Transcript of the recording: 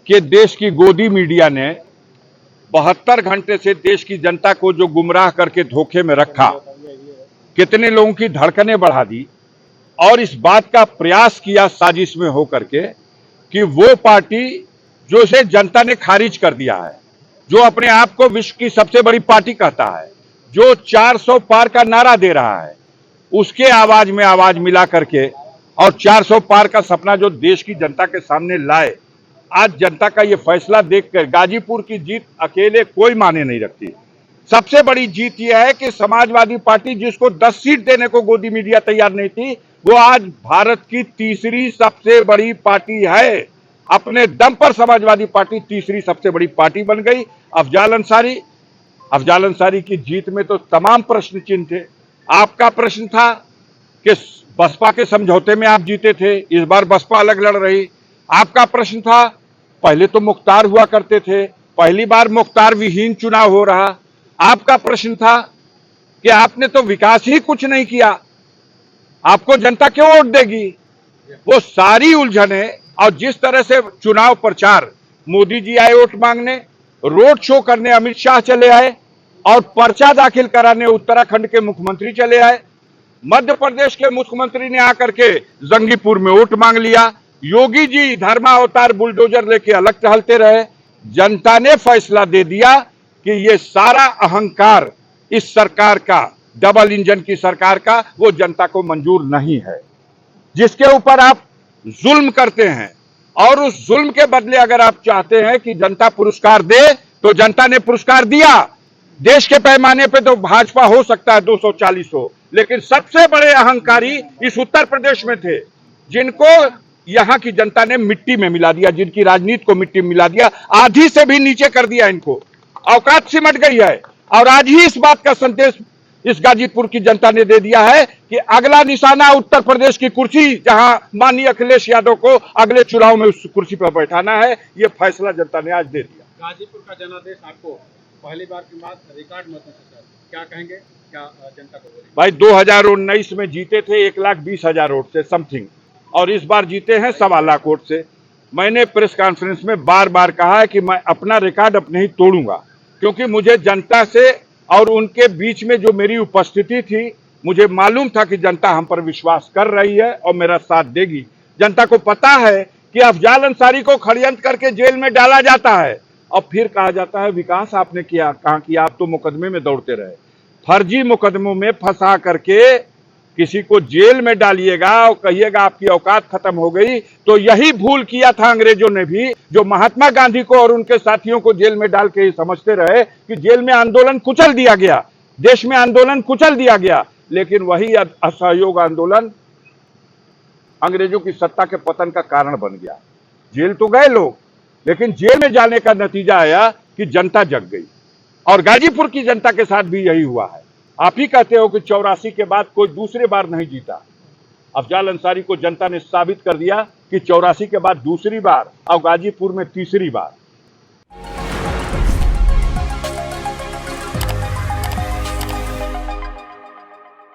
कि देश की गोदी मीडिया ने 72 घंटे से देश की जनता को जो गुमराह करके धोखे में रखा, कितने लोगों की धड़कनें बढ़ा दी और इस बात का प्रयास किया साजिश में होकर के कि वो पार्टी जो इसे जनता ने खारिज कर दिया है, जो अपने आप को विश्व की सबसे बड़ी पार्टी कहता है, जो 400 पार का नारा दे रहा है, उसके आवाज में आवाज मिला करके और 400 पार का सपना जो देश की जनता के सामने लाए। आज जनता का ये फैसला देखकर गाजीपुर की जीत अकेले कोई माने नहीं रखती। सबसे बड़ी जीत यह है कि समाजवादी पार्टी जिसको 10 सीट देने को गोदी मीडिया तैयार नहीं थी, वो आज भारत की तीसरी सबसे बड़ी पार्टी है। अपने दम पर समाजवादी पार्टी तीसरी सबसे बड़ी पार्टी बन गई। अफजाल अंसारी की जीत में तो तमाम प्रश्न चिन्ह थे। आपका प्रश्न था कि बसपा के समझौते में आप जीते थे, इस बार बसपा अलग लड़ रही। आपका प्रश्न था, पहले तो मुख्तार हुआ करते थे, पहली बार मुख्तार विहीन चुनाव हो रहा। आपका प्रश्न था कि आपने तो विकास ही कुछ नहीं किया, आपको जनता क्यों वोट देगी। वो सारी उलझने और जिस तरह से चुनाव प्रचार, मोदी जी आए वोट मांगने, रोड शो करने अमित शाह चले आए और पर्चा दाखिल कराने उत्तराखंड के मुख्यमंत्री चले आए। मध्य प्रदेश के मुख्यमंत्री ने आकर के जंगीपुर में वोट मांग लिया। योगी जी धर्मावतार बुलडोजर लेके अलग टहलते रहे। जनता ने फैसला दे दिया कि ये सारा अहंकार इस सरकार का, डबल इंजन की सरकार का, वो जनता को मंजूर नहीं है। जिसके ऊपर आप जुल्म करते हैं और उस जुल्म के बदले अगर आप चाहते हैं कि जनता पुरस्कार दे, तो जनता ने पुरस्कार दिया। देश के पैमाने पे तो भाजपा हो सकता है 240 हो, लेकिन सबसे बड़े अहंकारी इस उत्तर प्रदेश में थे, जिनको यहां की जनता ने मिट्टी में मिला दिया, जिनकी राजनीति को मिट्टी में मिला दिया, आधी से भी नीचे कर दिया। इनको औकात सिमट गई है। और आज ही इस बात का संदेश इस गाजीपुर की जनता ने दे दिया है कि अगला निशाना उत्तर प्रदेश की कुर्सी, जहां माननीय अखिलेश यादव को अगले चुनाव में उस कुर्सी पर बैठाना है, यह फैसला जनता ने आज दे दिया। गाजीपुर का जनादेश आपको पहली बार के बाद रिकॉर्ड मतों से, सर क्या कहेंगे, क्या जनता को बोलेंगे? भाई 2019 में जीते थे 1,20,000 वोट से समथिंग, और इस बार जीते हैं 1.25 लाख वोट से। मैंने प्रेस कॉन्फ्रेंस में बार बार कहा है कि मैं अपना रिकॉर्ड अपने ही तोड़ूंगा, क्योंकि मुझे जनता से और उनके बीच में जो मेरी उपस्थिति थी, मुझे मालूम था कि जनता हम पर विश्वास कर रही है और मेरा साथ देगी। जनता को पता है कि अफजाल अंसारी को षड्यंत्र करके जेल में डाला जाता है और फिर कहा जाता है विकास आपने किया, कहा कि आप तो मुकदमे में दौड़ते रहे। फर्जी मुकदमों में फंसा करके किसी को जेल में डालिएगा और कहिएगा आपकी औकात खत्म हो गई, तो यही भूल किया था अंग्रेजों ने भी, जो महात्मा गांधी को और उनके साथियों को जेल में डाल के समझते रहे कि जेल में आंदोलन कुचल दिया गया, देश में आंदोलन कुचल दिया गया। लेकिन वही असहयोग आंदोलन अंग्रेजों की सत्ता के पतन का कारण बन गया। जेल तो गए लोग, लेकिन जेल में जाने का नतीजा आया कि जनता जग गई। और गाजीपुर की जनता के साथ भी यही हुआ है। आप ही कहते हो कि 84 के बाद कोई दूसरे बार नहीं जीता। अफजाल अंसारी को जनता ने साबित कर दिया कि 84 के बाद दूसरी बार और गाजीपुर में तीसरी बार।